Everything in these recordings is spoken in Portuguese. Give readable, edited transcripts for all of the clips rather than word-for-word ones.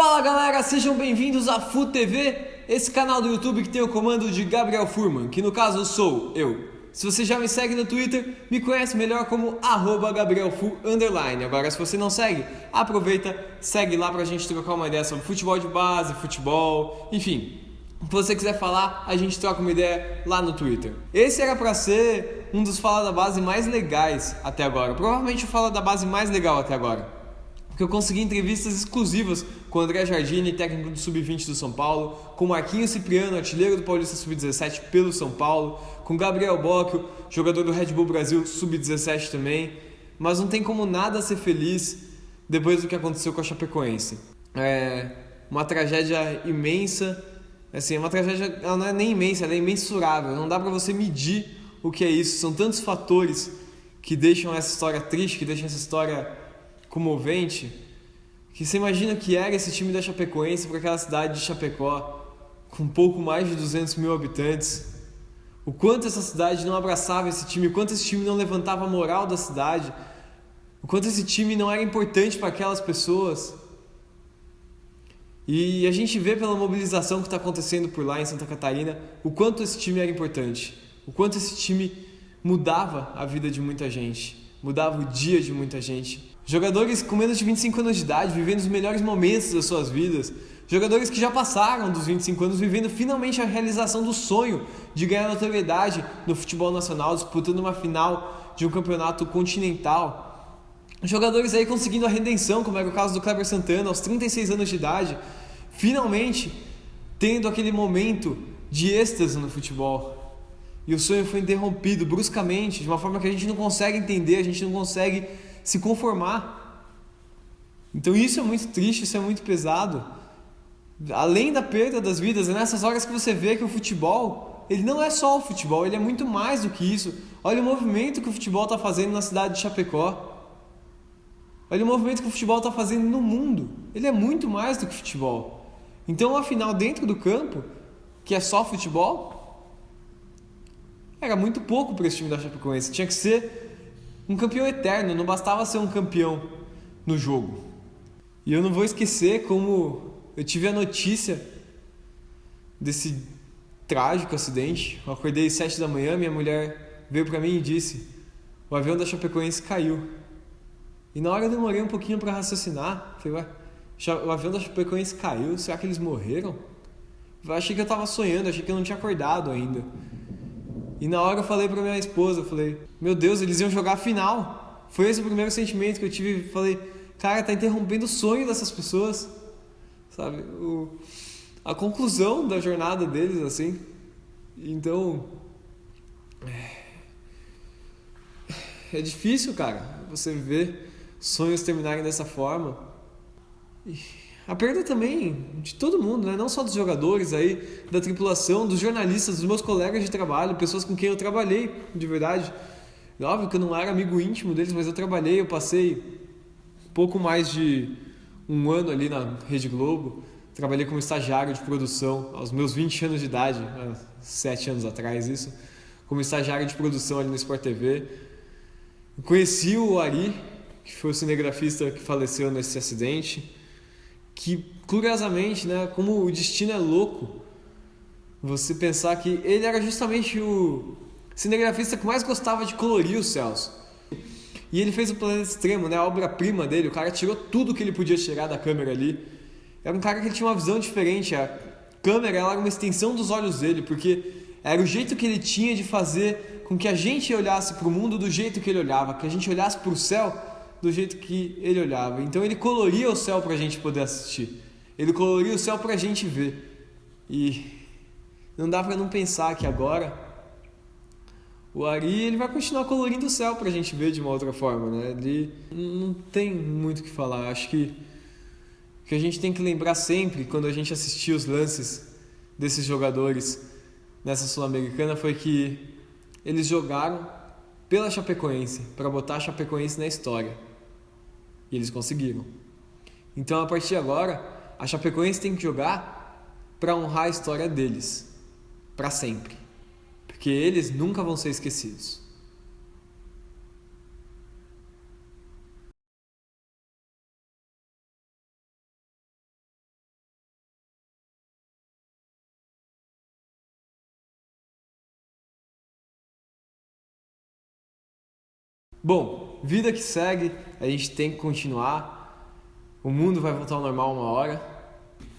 Fala galera, sejam bem-vindos a FUTV, esse canal do YouTube que tem o comando de Gabriel Furman, que no caso sou eu. Se você já me segue no Twitter, me conhece melhor como @GabrielFu_. Agora, se você não segue, aproveita, segue lá pra gente trocar uma ideia sobre futebol de base, futebol, enfim. O que você quiser falar, a gente troca uma ideia lá no Twitter. Esse era pra ser um dos Fala da Base mais legais até agora. Provavelmente o Fala da Base mais legal até agora. Porque eu consegui entrevistas exclusivas com o André Jardine, técnico do Sub-20 do São Paulo, com Marquinhos Cipriano, artilheiro do Paulista Sub-17 pelo São Paulo, com Gabriel Bocchio, jogador do Red Bull Brasil Sub-17 também. Mas não tem como nada ser feliz depois do que aconteceu com a Chapecoense. É uma tragédia imensa, assim, uma tragédia, ela não é nem imensa, ela é imensurável. Não dá pra você medir o que é isso. São tantos fatores que deixam essa história triste, que deixam essa história comovente, que você imagina que era esse time da Chapecoense para aquela cidade de Chapecó, com pouco mais de 200 mil habitantes. O quanto essa cidade não abraçava esse time, o quanto esse time não levantava a moral da cidade, o quanto esse time não era importante para aquelas pessoas. E a gente vê pela mobilização que está acontecendo por lá em Santa Catarina, o quanto esse time era importante, o quanto esse time mudava a vida de muita gente, mudava o dia de muita gente. Jogadores com menos de 25 anos de idade, vivendo os melhores momentos das suas vidas. Jogadores que já passaram dos 25 anos, vivendo finalmente a realização do sonho de ganhar notoriedade no futebol nacional, disputando uma final de um campeonato continental. Jogadores aí conseguindo a redenção, como era o caso do Kleber Santana, aos 36 anos de idade, finalmente tendo aquele momento de êxtase no futebol. E o sonho foi interrompido bruscamente, de uma forma que a gente não consegue entender, a gente não consegue se conformar. Então isso é muito triste, isso é muito pesado. Além da perda das vidas, é nessas horas que você vê que o futebol, ele não é só o futebol, ele é muito mais do que isso. Olha o movimento que o futebol está fazendo na cidade de Chapecó. Olha o movimento que o futebol está fazendo no mundo. Ele é muito mais do que futebol. Então, afinal, dentro do campo, que é só futebol, era muito pouco para esse time da Chapecoense. Tinha que ser um campeão eterno, não bastava ser um campeão no jogo. E eu não vou esquecer como eu tive a notícia desse trágico acidente. Eu acordei às 7 da manhã, minha mulher veio para mim e disse: o avião da Chapecoense caiu. E na hora eu demorei um pouquinho para raciocinar. Falei, o avião da Chapecoense caiu, será que eles morreram? Eu achei que eu estava sonhando, achei que eu não tinha acordado ainda. E na hora eu falei pra minha esposa, falei, meu Deus, eles iam jogar a final. Foi esse o primeiro sentimento que eu tive. Falei, cara, tá interrompendo o sonho dessas pessoas, sabe? A conclusão da jornada deles, assim. Então, é difícil, cara, você ver sonhos terminarem dessa forma. A perda também de todo mundo, né? Não só dos jogadores aí, da tripulação, dos jornalistas, dos meus colegas de trabalho, pessoas com quem eu trabalhei de verdade. Óbvio que eu não era amigo íntimo deles, mas eu trabalhei, eu passei pouco mais de um ano ali na Rede Globo. Trabalhei como estagiário de produção aos meus 20 anos de idade, 7 anos atrás isso, como estagiário de produção ali no Sport TV. Eu conheci o Ari, que foi o cinegrafista que faleceu nesse acidente. Que, curiosamente, né, como o destino é louco, você pensar que ele era justamente o cinegrafista que mais gostava de colorir os céus. E ele fez o Planeta Extremo, né, a obra-prima dele. O cara tirou tudo que ele podia tirar da câmera ali. Era um cara que tinha uma visão diferente. A câmera ela era uma extensão dos olhos dele, porque era o jeito que ele tinha de fazer com que a gente olhasse para o mundo do jeito que ele olhava, que a gente olhasse para o céu do jeito que ele olhava. Então ele coloria o céu pra gente poder assistir. Ele coloria o céu pra gente ver. E não dá pra não pensar que agora o Ari ele vai continuar colorindo o céu pra gente ver de uma outra forma, né? Ele não tem muito o que falar. Acho que a gente tem que lembrar sempre, quando a gente assistir os lances desses jogadores nessa Sul-Americana, foi que eles jogaram pela Chapecoense, para botar a Chapecoense na história. E eles conseguiram. Então, a partir de agora, a Chapecoense tem que jogar para honrar a história deles, para sempre. Porque eles nunca vão ser esquecidos. Bom, vida que segue, a gente tem que continuar, o mundo vai voltar ao normal uma hora.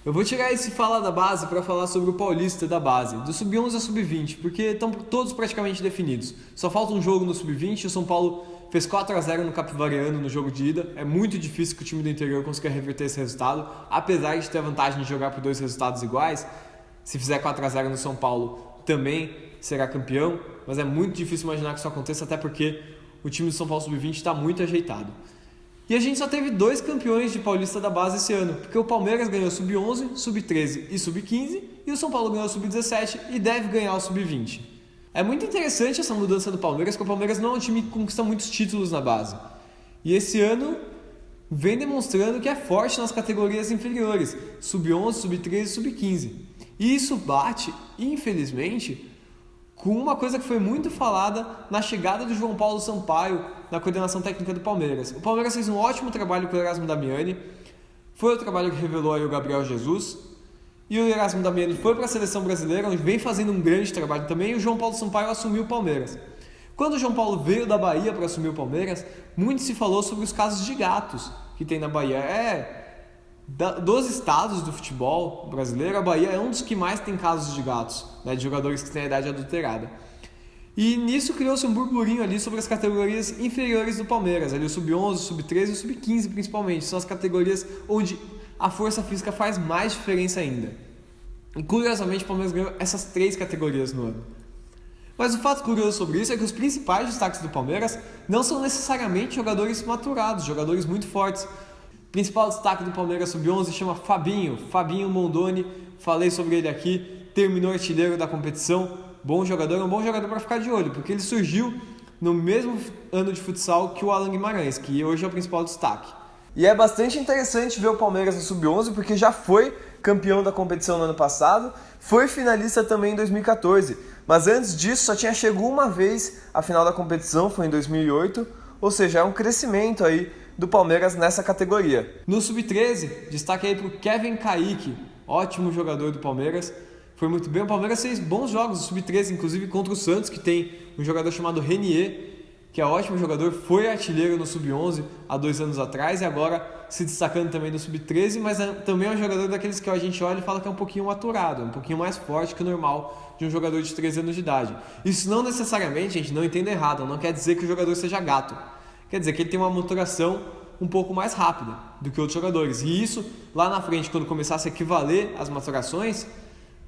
Eu vou tirar esse falar da base para falar sobre o Paulista da base, do Sub-11 ao Sub-20, porque estão todos praticamente definidos. Só falta um jogo no Sub-20, o São Paulo fez 4-0 no Capivariano no jogo de ida. É muito difícil que o time do interior consiga reverter esse resultado, apesar de ter a vantagem de jogar por 2 resultados iguais. Se fizer 4-0 no São Paulo, também será campeão, mas é muito difícil imaginar que isso aconteça, até porque o time do São Paulo Sub-20 está muito ajeitado. E a gente só teve 2 campeões de Paulista da base esse ano, porque o Palmeiras ganhou Sub-11, Sub-13 e Sub-15, e o São Paulo ganhou Sub-17 e deve ganhar o Sub-20. É muito interessante essa mudança do Palmeiras, porque o Palmeiras não é um time que conquista muitos títulos na base. E esse ano vem demonstrando que é forte nas categorias inferiores, Sub-11, Sub-13 e Sub-15. E isso bate, infelizmente, com uma coisa que foi muito falada na chegada do João Paulo Sampaio na coordenação técnica do Palmeiras. O Palmeiras fez um ótimo trabalho com o Erasmo Damiani, foi o trabalho que revelou aí o Gabriel Jesus, e o Erasmo Damiani foi para a seleção brasileira, onde vem fazendo um grande trabalho também, e o João Paulo Sampaio assumiu o Palmeiras. Quando o João Paulo veio da Bahia para assumir o Palmeiras, muito se falou sobre os casos de gatos que tem na Bahia. Dos estados do futebol brasileiro, a Bahia é um dos que mais tem casos de gatos, né, de jogadores que têm a idade adulterada. E nisso criou-se um burburinho ali sobre as categorias inferiores do Palmeiras, ali o Sub-11, o Sub-13 e o Sub-15 principalmente. São as categorias onde a força física faz mais diferença ainda. E curiosamente o Palmeiras ganhou essas 3 categorias no ano. Mas o fato curioso sobre isso é que os principais destaques do Palmeiras não são necessariamente jogadores maturados, jogadores muito fortes. O principal destaque do Palmeiras Sub-11 chama Fabinho Mondoni, falei sobre ele aqui, terminou artilheiro da competição, bom jogador, é um bom jogador para ficar de olho, porque ele surgiu no mesmo ano de futsal que o Alan Guimarães, que hoje é o principal destaque. E é bastante interessante ver o Palmeiras no Sub-11, porque já foi campeão da competição no ano passado, foi finalista também em 2014, mas antes disso só tinha chegado uma vez à final da competição, foi em 2008, ou seja, é um crescimento aí do Palmeiras nessa categoria. No Sub-13, destaque aí para o Kevin Kaique, ótimo jogador do Palmeiras, foi muito bem. O Palmeiras fez bons jogos no Sub-13, inclusive contra o Santos, que tem um jogador chamado Renier, que é ótimo jogador, foi artilheiro no Sub-11 há 2 anos atrás e agora se destacando também no Sub-13, mas também é um jogador daqueles que a gente olha e fala que é um pouquinho maturado, um pouquinho mais forte que o normal de um jogador de 13 anos de idade. Isso não necessariamente, gente, não entenda errado, não quer dizer que o jogador seja gato. Quer dizer que ele tem uma maturação um pouco mais rápida do que outros jogadores. E isso, lá na frente, quando começar a se equivaler às maturações,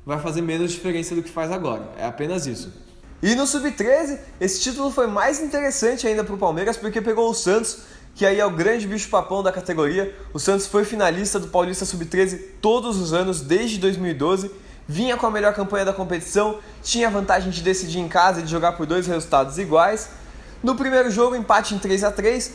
vai fazer menos diferença do que faz agora. É apenas isso. E no Sub-13, esse título foi mais interessante ainda para o Palmeiras, porque pegou o Santos, que aí é o grande bicho-papão da categoria. O Santos foi finalista do Paulista Sub-13 todos os anos, desde 2012. Vinha com a melhor campanha da competição, tinha a vantagem de decidir em casa e de jogar por 2 resultados iguais. No primeiro jogo, empate em 3-3,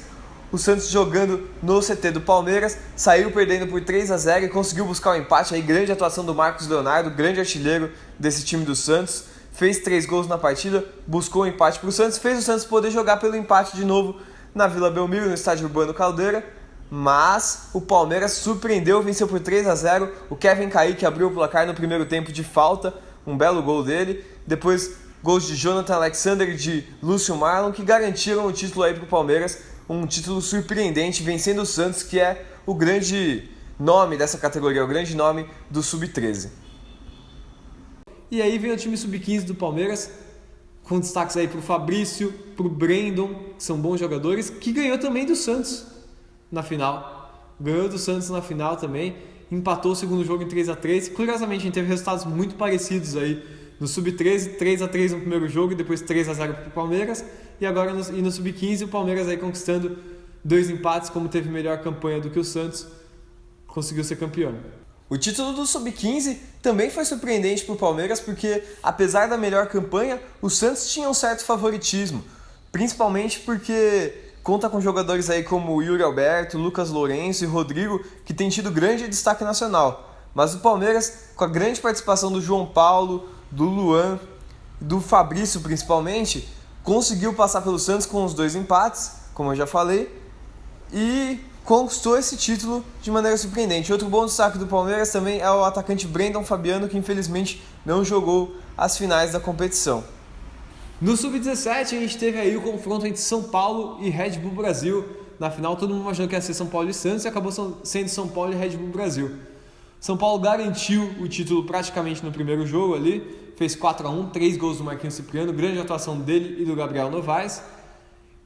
o Santos jogando no CT do Palmeiras, saiu perdendo por 3-0 e conseguiu buscar o empate. Aí, grande atuação do Marcos Leonardo, grande artilheiro desse time do Santos, fez 3 gols na partida, buscou o empate para o Santos, fez o Santos poder jogar pelo empate de novo na Vila Belmiro, no estádio Urbano Caldeira, mas o Palmeiras surpreendeu, venceu por 3-0, o Kevin Kaique abriu o placar no primeiro tempo de falta, um belo gol dele, depois gols de Jonathan Alexander e de Lúcio Marlon, que garantiram o título aí para o Palmeiras, um título surpreendente, vencendo o Santos, que é o grande nome dessa categoria, o grande nome do Sub-13. E aí vem o time Sub-15 do Palmeiras, com destaques aí para o Fabrício, para o Brandon, que são bons jogadores, que ganhou também do Santos na final. Ganhou do Santos na final também, empatou o segundo jogo em 3-3. Curiosamente, a gente teve resultados muito parecidos aí no Sub-13, 3-3 no primeiro jogo e depois 3-0 para o Palmeiras. E agora no Sub-15 o Palmeiras aí conquistando 2 empates, como teve melhor campanha do que o Santos, conseguiu ser campeão. O título do Sub-15 também foi surpreendente para o Palmeiras, porque apesar da melhor campanha, o Santos tinha um certo favoritismo, principalmente porque conta com jogadores aí como Yuri Alberto, Lucas Lourenço e Rodrigo, que têm tido grande destaque nacional. Mas o Palmeiras, com a grande participação do João Paulo, do Luan, do Fabrício principalmente, conseguiu passar pelo Santos com os 2 empates, como eu já falei, e conquistou esse título de maneira surpreendente. Outro bom destaque do Palmeiras também é o atacante Brandon Fabiano, que infelizmente não jogou as finais da competição. No Sub-17 a gente teve aí o confronto entre São Paulo e Red Bull Brasil. Na final todo mundo imaginou que ia ser São Paulo e Santos e acabou sendo São Paulo e Red Bull Brasil. São Paulo garantiu o título praticamente no primeiro jogo ali, fez 4-1, 3 gols do Marquinhos Cipriano, grande atuação dele e do Gabriel Novaes.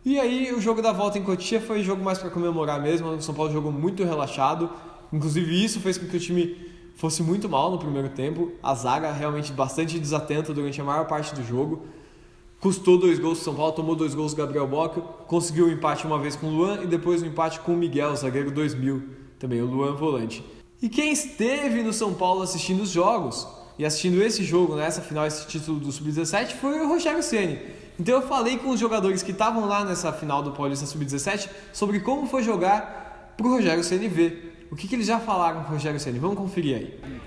E aí o jogo da volta em Cotia foi jogo mais para comemorar mesmo, o São Paulo jogou muito relaxado, inclusive isso fez com que o time fosse muito mal no primeiro tempo, a zaga realmente bastante desatenta durante a maior parte do jogo. Custou 2 gols do São Paulo, tomou 2 gols do Gabriel Bocchio, conseguiu o empate uma vez com o Luan e depois o empate com o Miguel, zagueiro 2000, também o Luan volante. E quem esteve no São Paulo assistindo os jogos e assistindo esse jogo, nessa final, esse título do Sub-17, foi o Rogério Ceni. Então eu falei com os jogadores que estavam lá nessa final do Paulista Sub-17 sobre como foi jogar pro Rogério Ceni ver. O que eles já falaram com o Rogério Ceni? Vamos conferir aí.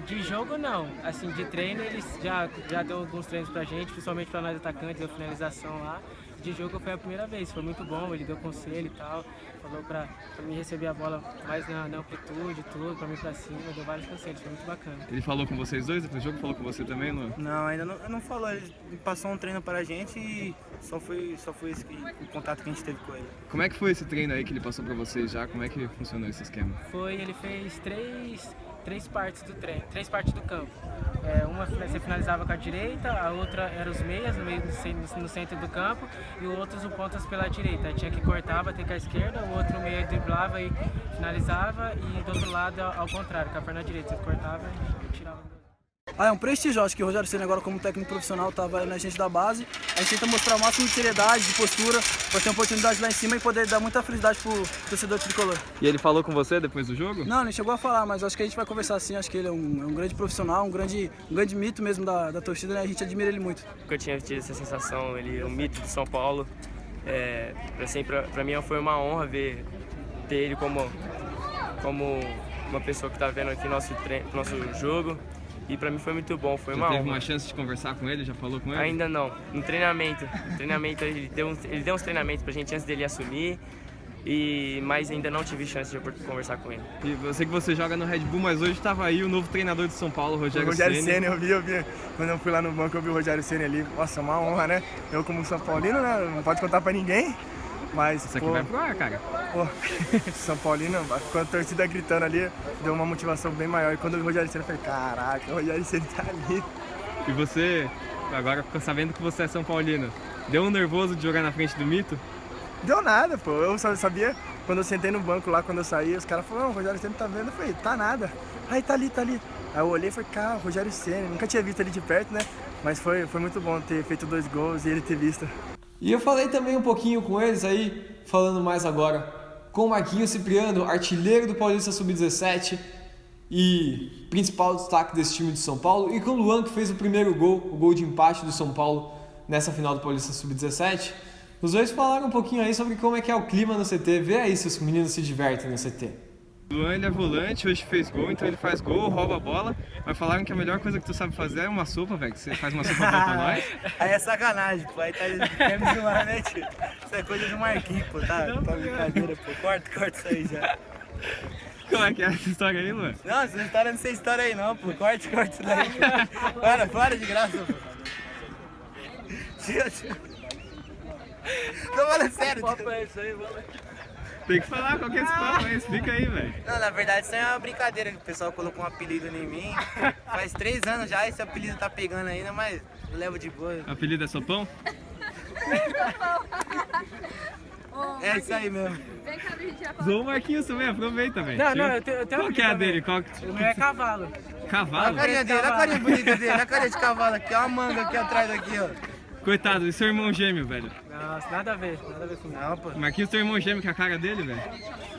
De jogo não, assim, de treino eles já deu alguns treinos pra gente, principalmente pra nós atacantes, a finalização lá. De jogo foi a primeira vez, foi muito bom, ele deu conselho e tal, falou pra mim receber a bola mais na amplitude, tudo, pra mim pra cima, deu vários conselhos, foi muito bacana. Ele falou com vocês dois depois do jogo? Falou com você também, Luan? Não, ainda não falou, ele passou um treino para a gente e só foi esse o contato que a gente teve com ele. Como é que foi esse treino aí que ele passou pra vocês já? Como é que funcionou esse esquema? Ele fez três partes do treino, 3 partes do campo. Uma você finalizava com a direita, a outra era os meias no centro do campo e o outro os pontas pela direita. Aí tinha que cortar, bater com a esquerda, o outro meia driblava e finalizava e do outro lado ao contrário, com a perna direita, você cortava e tirava. É um prestígio, acho que o Rogério Ceni agora como técnico profissional estava na gente da base. A gente tenta mostrar o máximo de seriedade, de postura, para ter uma oportunidade lá em cima e poder dar muita felicidade pro torcedor tricolor. E ele falou com você depois do jogo? Não, ele chegou a falar, mas acho que a gente vai conversar assim, acho que ele é um grande profissional, um grande mito mesmo da torcida, né? A gente admira ele muito. Eu tinha tido essa sensação, ele é um mito de São Paulo. Pra mim foi uma honra ter ele como uma pessoa que está vendo aqui nosso jogo. E pra mim foi muito bom, foi uma honra. Teve uma chance de conversar com ele? Já falou com ele? Ainda não. No treinamento ele deu uns treinamentos pra gente antes dele assumir, mas ainda não tive chance de conversar com ele. E eu sei que você joga no Red Bull, mas hoje estava aí o novo treinador de São Paulo, Rogério Ceni. Eu vi. Quando eu fui lá no banco eu vi o Rogério Ceni ali. Nossa, uma honra, né? Eu como São Paulino, né? Não pode contar pra ninguém. Mas, isso aqui vai pro ar, cara. São Paulino, quando a torcida gritando ali, deu uma motivação bem maior. E quando eu vi o Rogério Ceni, eu falei, caraca, o Rogério Ceni tá ali. E você, agora sabendo que você é São Paulino, deu um nervoso de jogar na frente do mito? Deu nada, pô. Eu só sabia, quando eu sentei no banco lá, quando eu saí, os caras falaram, o Rogério Ceni tá vendo? Eu falei, tá nada. Aí tá ali. Aí eu olhei e falei, cara, Rogério Ceni, nunca tinha visto ele de perto, né? Mas foi muito bom ter feito 2 gols e ele ter visto. E eu falei também um pouquinho com eles aí, falando mais agora, com o Marquinhos Cipriano, artilheiro do Paulista Sub-17 e principal destaque desse time de São Paulo, e com o Luan, que fez o primeiro gol, o gol de empate do São Paulo nessa final do Paulista Sub-17. Os dois falaram um pouquinho aí sobre como é que é o clima no CT, vê aí se os meninos se divertem no CT. O Luan ele é volante, hoje fez gol, então ele faz gol, rouba a bola, mas falaram que a melhor coisa que tu sabe fazer é uma sopa, velho, que você faz uma sopa boa pra nós. Aí é sacanagem, pô, aí tá me zoando, né, tio? Isso é coisa do Marquinhos, pô, tá brincadeira, pô, corta isso aí já. Como é que é essa história aí, Luan? Não, essa história não sei história aí não, pô, corta isso daí, pô. Para de graça, pô. Tio. Tô falando sério, tio. É isso aí, mano. Tem que falar qual que é esse papo aí, explica aí, velho. Não, na verdade isso aí é uma brincadeira que o pessoal colocou um apelido em mim. Faz 3 anos já, esse apelido tá pegando ainda, mas eu levo de boa. O apelido é Sopão? É isso aí mesmo. Vem cá, a gente já falou. Zoou o Marquinhos também, aproveita, velho. Não, eu tenho Qual que é a dele? O meu é cavalo. Cavalo? Olha a carinha dele, olha a carinha bonita dele, olha a carinha de cavalo aqui, olha a manga aqui atrás aqui, ó. Coitado, e seu irmão gêmeo, velho? Nossa, nada a ver comigo. Não, pô. Marquinhos, teu irmão gêmeo com a cara dele, velho?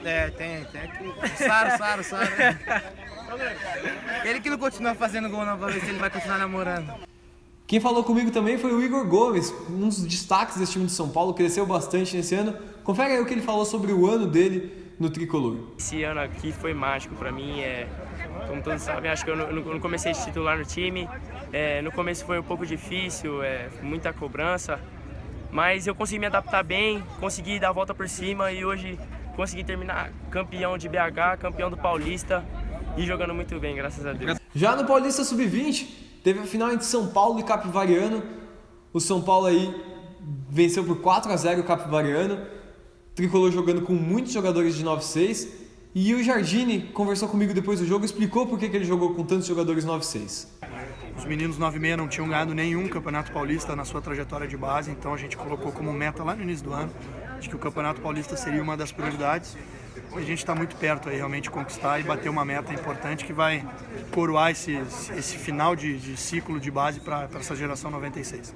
É, tem aqui. Saro. Ele que não continua fazendo gol não, pra ver se ele vai continuar namorando. Quem falou comigo também foi o Igor Gomes, um dos destaques desse time de São Paulo, cresceu bastante nesse ano. Confere aí o que ele falou sobre o ano dele no Tricolor. Esse ano aqui foi mágico pra mim, como todos sabem, acho que eu não comecei a titular no time. No começo foi um pouco difícil, muita cobrança, mas eu consegui me adaptar bem, consegui dar a volta por cima e hoje consegui terminar campeão de BH, campeão do Paulista e jogando muito bem, graças a Deus. Já no Paulista Sub-20, teve a final entre São Paulo e Capivariano. O São Paulo aí venceu por 4-0 o Capivariano, tricolor jogando com muitos jogadores de 9-6, e o Jardine conversou comigo depois do jogo e explicou por que ele jogou com tantos jogadores 9-6. Os meninos 9-6 não tinham ganhado nenhum Campeonato Paulista na sua trajetória de base, então a gente colocou como meta lá no início do ano de que o Campeonato Paulista seria uma das prioridades. A gente está muito perto aí realmente de conquistar e bater uma meta importante que vai coroar esse final de ciclo de base para essa geração 96.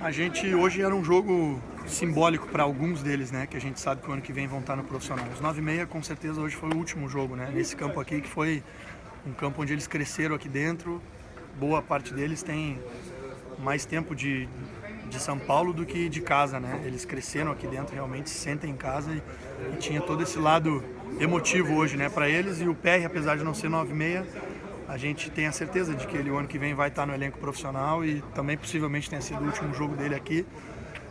A gente hoje era um jogo simbólico para alguns deles, né? Que a gente sabe que o ano que vem vão estar no profissional. Os 9-6 com certeza hoje foi o último jogo, né? Nesse campo aqui, que foi um campo onde eles cresceram aqui dentro. Boa parte deles tem mais tempo de São Paulo do que de casa, né? Eles cresceram aqui dentro, realmente se sentem em casa e tinha todo esse lado emotivo hoje, né? Para eles. E o PR, apesar de não ser 9-6, a gente tem a certeza de que ele o ano que vem vai estar no elenco profissional e também possivelmente tenha sido o último jogo dele aqui.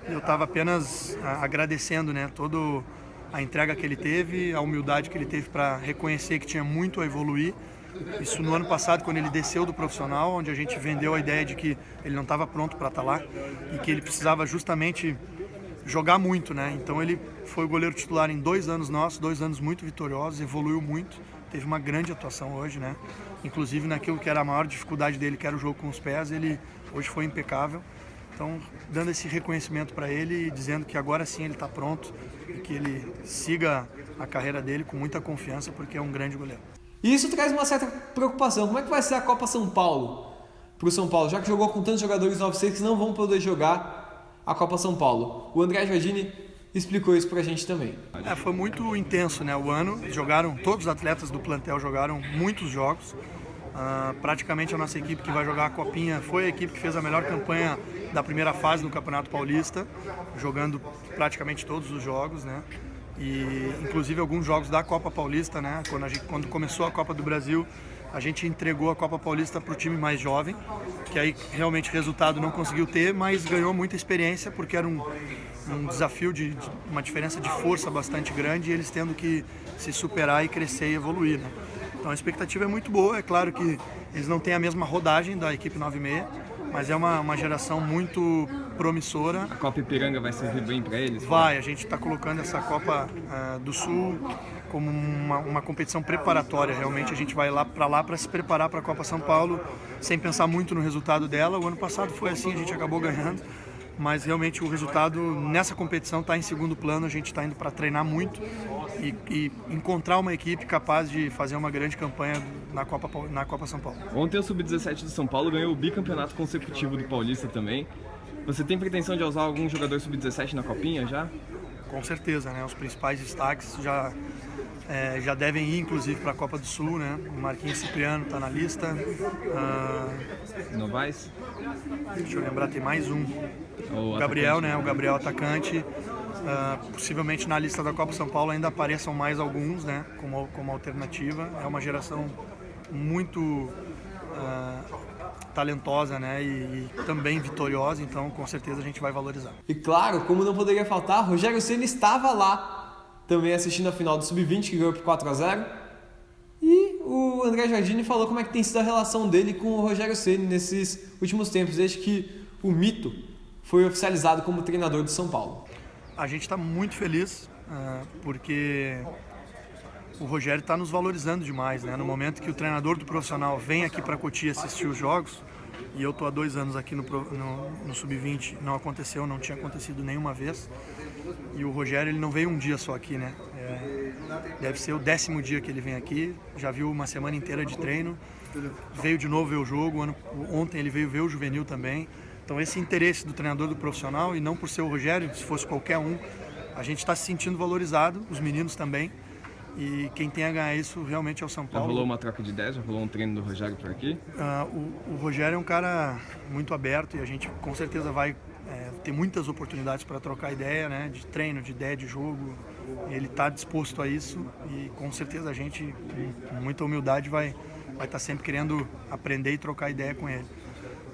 Eu estava apenas agradecendo, né, toda a entrega que ele teve, a humildade que ele teve para reconhecer que tinha muito a evoluir. Isso no ano passado, quando ele desceu do profissional, onde a gente vendeu a ideia de que ele não estava pronto para estar lá e que ele precisava justamente jogar muito, né? Então ele foi o goleiro titular em 2 anos nossos, 2 anos muito vitoriosos, evoluiu muito, teve uma grande atuação hoje, né? Inclusive naquilo que era a maior dificuldade dele, que era o jogo com os pés, ele hoje foi impecável. Então, dando esse reconhecimento para ele e dizendo que agora sim ele está pronto e que ele siga a carreira dele com muita confiança, porque é um grande goleiro. E isso traz uma certa preocupação. Como é que vai ser a Copa São Paulo para o São Paulo, já que jogou com tantos jogadores 9-6 que não vão poder jogar a Copa São Paulo? O André Jardine explicou isso pra gente também. Foi muito intenso, né? O ano, todos os atletas do plantel jogaram muitos jogos. Praticamente a nossa equipe que vai jogar a Copinha foi a equipe que fez a melhor campanha da primeira fase do Campeonato Paulista, jogando praticamente todos os jogos, né? E inclusive alguns jogos da Copa Paulista, né? Quando começou a Copa do Brasil, a gente entregou a Copa Paulista para o time mais jovem, que aí realmente resultado não conseguiu ter, mas ganhou muita experiência porque era um desafio de uma diferença de força bastante grande e eles tendo que se superar e crescer e evoluir, né? Então a expectativa é muito boa, é claro que eles não têm a mesma rodagem da equipe 9-6, mas é uma geração muito promissora. A Copa Ipiranga vai servir bem para eles? Vai, a gente está colocando essa Copa do Sul como uma competição preparatória. Realmente a gente vai lá para se preparar para a Copa São Paulo, sem pensar muito no resultado dela. O ano passado foi assim, a gente acabou ganhando, mas realmente o resultado nessa competição está em segundo plano. A gente está indo para treinar muito e encontrar uma equipe capaz de fazer uma grande campanha na Copa São Paulo. Ontem o Sub-17 do São Paulo ganhou o bicampeonato consecutivo do Paulista também. Você tem pretensão de usar algum jogador Sub-17 na Copinha já? Com certeza, né? Os principais destaques já devem ir, inclusive, para a Copa do Sul, né? O Marquinhos Cipriano está na lista. Novaes? Deixa eu lembrar, tem mais um. O Gabriel, né? O Gabriel atacante. Possivelmente na lista da Copa São Paulo ainda apareçam mais alguns, né? Como alternativa. É uma geração muito talentosa, né? E também vitoriosa, então com certeza a gente vai valorizar. E claro, como não poderia faltar, Rogério Ceni estava lá também assistindo a final do Sub-20, que ganhou por 4-0. E o André Jardine falou como é que tem sido a relação dele com o Rogério Ceni nesses últimos tempos, desde que o mito foi oficializado como treinador do São Paulo. A gente está muito feliz porque o Rogério está nos valorizando demais, né? No momento que o treinador do profissional vem aqui para Cotia assistir os jogos, e eu estou há 2 anos aqui no Sub-20, não aconteceu, não tinha acontecido nenhuma vez. E o Rogério, ele não veio um dia só aqui, né? Deve ser o 10º dia que ele vem aqui, já viu uma semana inteira de treino, veio de novo ver o jogo, ontem ele veio ver o juvenil também. Então esse interesse do treinador do profissional, e não por ser o Rogério, se fosse qualquer um, a gente está se sentindo valorizado, os meninos também. E quem tem a ganhar isso realmente é o São Paulo. Já rolou uma troca de ideias? Já rolou um treino do Rogério por aqui? O Rogério é um cara muito aberto e a gente com certeza vai ter muitas oportunidades para trocar ideia, né? De treino, de ideia de jogo. Ele está disposto a isso e com certeza a gente, com muita humildade, vai estar sempre querendo aprender e trocar ideia com ele.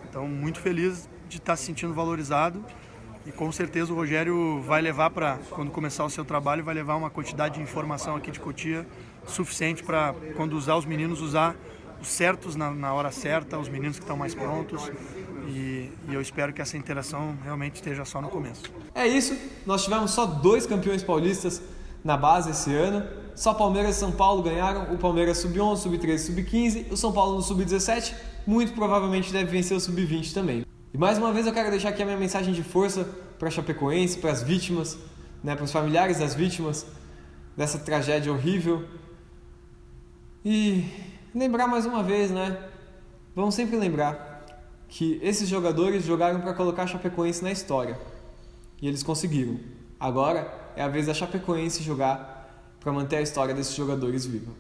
Então, muito feliz de estar se sentindo valorizado. E com certeza o Rogério vai levar quando começar o seu trabalho, vai levar uma quantidade de informação aqui de Cotia suficiente para, quando usar os meninos, usar os certos na hora certa, os meninos que estão mais prontos. e eu espero que essa interação realmente esteja só no começo. É isso, nós tivemos só 2 campeões paulistas na base esse ano. Só Palmeiras e São Paulo ganharam, o Palmeiras sub-11, sub-13, sub-15, o São Paulo no sub-17, muito provavelmente deve vencer o sub-20 também. E mais uma vez eu quero deixar aqui a minha mensagem de força para a Chapecoense, para as vítimas, né, para os familiares das vítimas dessa tragédia horrível. E lembrar mais uma vez, né, vamos sempre lembrar que esses jogadores jogaram para colocar a Chapecoense na história. E eles conseguiram. Agora é a vez da Chapecoense jogar para manter a história desses jogadores viva.